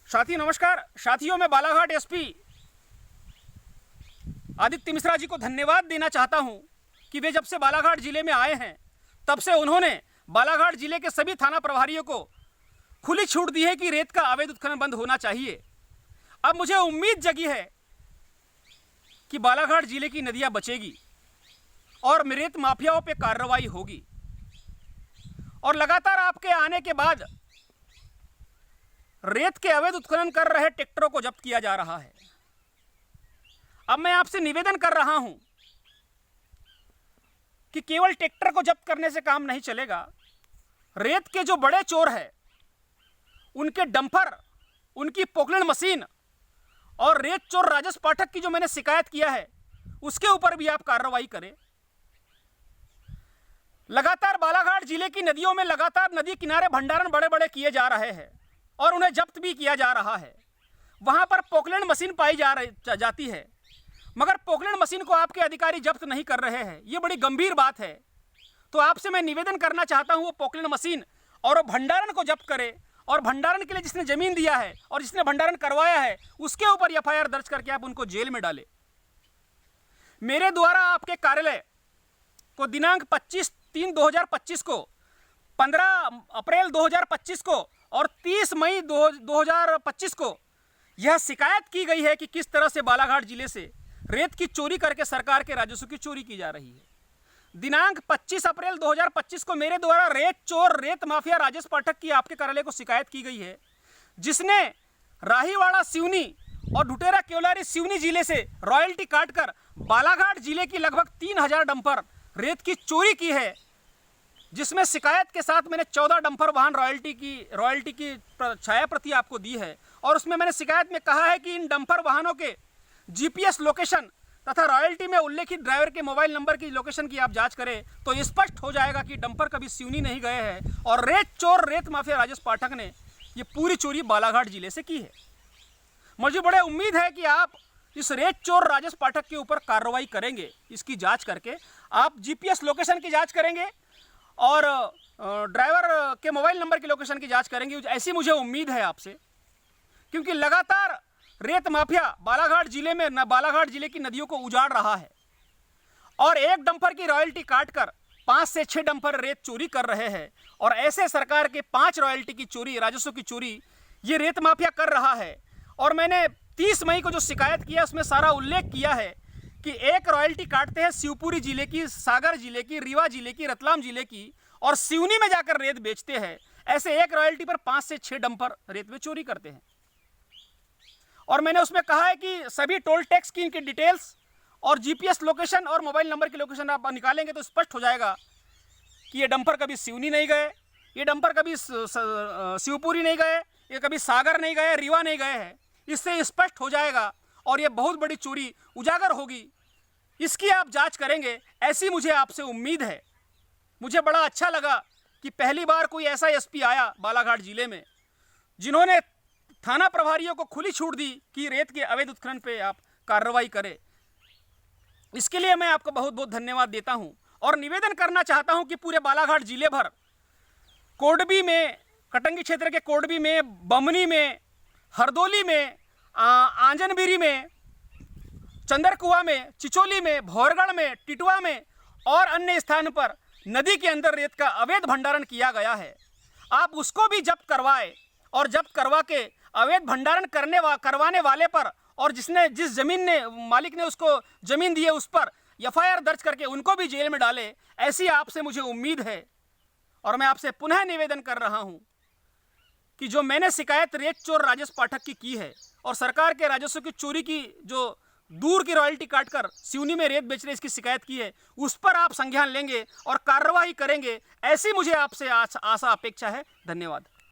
साथी नमस्कार। साथियों, मैं बालाघाट एसपी आदित्य मिश्रा जी को धन्यवाद देना चाहता हूं कि वे जब से बालाघाट जिले में आए हैं तब से उन्होंने बालाघाट जिले के सभी थाना प्रभारियों को खुली छूट दी है कि रेत का अवैध उत्खनन बंद होना चाहिए। अब मुझे उम्मीद जगी है कि बालाघाट जिले की नदियां बचेगी और रेत माफियाओं पे कार्रवाई होगी। और लगातार आपके आने के बाद रेत के अवैध उत्खनन कर रहे ट्रैक्टरों को जब्त किया जा रहा है। अब मैं आपसे निवेदन कर रहा हूं कि केवल ट्रैक्टर को जब्त करने से काम नहीं चलेगा। रेत के जो बड़े चोर हैं उनके डंपर, उनकी पोकलैंड मशीन और रेत चोर राजेश पाठक की जो मैंने शिकायत किया है उसके ऊपर भी आप कार्रवाई करें। लगातार बालाघाट जिले की नदियों में लगातार नदी किनारे भंडारण बड़े बड़े किए जा रहे हैं और उन्हें जब्त भी किया जा रहा है। वहां पर पोकलैंड मशीन पाई जाती है, मगर पोकलैंड मशीन को आपके अधिकारी जब्त नहीं कर रहे हैं। ये बड़ी गंभीर बात है। तो आपसे मैं निवेदन करना चाहता हूं वो पोकलैंड मशीन और वो भंडारण को जब्त करे और भंडारण के लिए जिसने जमीन दिया है और जिसने भंडारण करवाया है उसके ऊपर एफआईआर दर्ज करके आप उनको जेल में डालें। मेरे द्वारा आपके कार्यालय को दिनांक 25/3/2025 को, 15 अप्रैल 2025 को और 30 मई 2025 को यह शिकायत की गई है कि किस तरह से बालाघाट जिले से रेत की चोरी करके सरकार के राजस्व की चोरी की जा रही है। दिनांक 25 अप्रैल 2025 को मेरे द्वारा रेत चोर, रेत माफिया राजेश पाठक की आपके कार्यालय को शिकायत की गई है, जिसने राहीवाड़ा सिवनी और ढुटेरा केवलारी सिवनी जिले से रॉयल्टी काटकर बालाघाट जिले की लगभग 3000 डंपर रेत की चोरी की है। जिसमें शिकायत के साथ मैंने 14 डंपर वाहन रॉयल्टी की छाया प्रति आपको दी है और उसमें मैंने शिकायत में कहा है कि इन डंपर वाहनों के जीपीएस लोकेशन तथा रॉयल्टी में उल्लेखित ड्राइवर के मोबाइल नंबर की लोकेशन की आप जांच करें तो स्पष्ट हो जाएगा कि डंपर कभी सिवनी नहीं गए हैं और रेत चोर, रेत माफिया राजेश पाठक ने ये पूरी चोरी बालाघाट जिले से की है। मुझे बड़े उम्मीद है कि आप इस रेत चोर राजेश पाठक के ऊपर कार्रवाई करेंगे। इसकी जाँच करके आप जीपीएस लोकेशन की जाँच करेंगे और ड्राइवर के मोबाइल नंबर की लोकेशन की जांच करेंगे। ऐसी मुझे उम्मीद है आपसे, क्योंकि लगातार रेत माफिया बालाघाट जिले की नदियों को उजाड़ रहा है और एक डंपर की रॉयल्टी काटकर 5 से 6 डंपर रेत चोरी कर रहे हैं। और ऐसे सरकार के 5 रॉयल्टी की चोरी, राजस्व की चोरी ये रेत माफिया कर रहा है। और मैंने 30 मई को जो शिकायत किया उसमें सारा उल्लेख किया है कि एक रॉयल्टी काटते हैं शिवपुरी जिले की, सागर जिले की, रीवा जिले की, रतलाम जिले की और सिवनी में जाकर रेत बेचते हैं। ऐसे एक रॉयल्टी पर 5 से 6 डंपर रेत में चोरी करते हैं। और मैंने उसमें कहा है कि सभी टोल टैक्स की इनकी डिटेल्स और जीपीएस लोकेशन और मोबाइल नंबर की लोकेशन आप निकालेंगे तो स्पष्ट हो जाएगा कि ये डंपर कभी सिवनी नहीं गए, ये डंपर कभी शिवपुरी नहीं गए, ये कभी सागर नहीं गए, रीवा नहीं गए हैं। इससे स्पष्ट हो जाएगा और ये बहुत बड़ी चोरी उजागर होगी। इसकी आप जांच करेंगे, ऐसी मुझे आपसे उम्मीद है। मुझे बड़ा अच्छा लगा कि पहली बार कोई ऐसा एसपी आया बालाघाट जिले में जिन्होंने थाना प्रभारियों को खुली छूट दी कि रेत के अवैध उत्खनन पे आप कार्रवाई करें। इसके लिए मैं आपको बहुत बहुत धन्यवाद देता हूं और निवेदन करना चाहता हूं कि पूरे बालाघाट जिले भर, कोडबी में, कटंगी क्षेत्र के कोडबी में, बमनी में, हरदोली में, आंजनबिरी में, चंदरकुआ में, चिचोली में, भौरगढ़ में, टिटवा में और अन्य स्थान पर नदी के अंदर रेत का अवैध भंडारण किया गया है। आप उसको भी जब्त करवाए और जब्त करवा के अवैध भंडारण करवाने वाले पर और जिस जमीन ने मालिक ने उसको जमीन दी है उस पर एफआईआर दर्ज करके उनको भी जेल में डाले। ऐसी आपसे मुझे उम्मीद है और मैं आपसे पुनः निवेदन कर रहा हूं कि जो मैंने शिकायत रेत चोर राजेश पाठक की है और सरकार के राजस्व की चोरी की जो दूर की रॉयल्टी काटकर सिवनी में रेत बेच रहे इसकी शिकायत की है, उस पर आप संज्ञान लेंगे और कार्रवाई करेंगे। ऐसी मुझे आपसे आशा अपेक्षा है। धन्यवाद।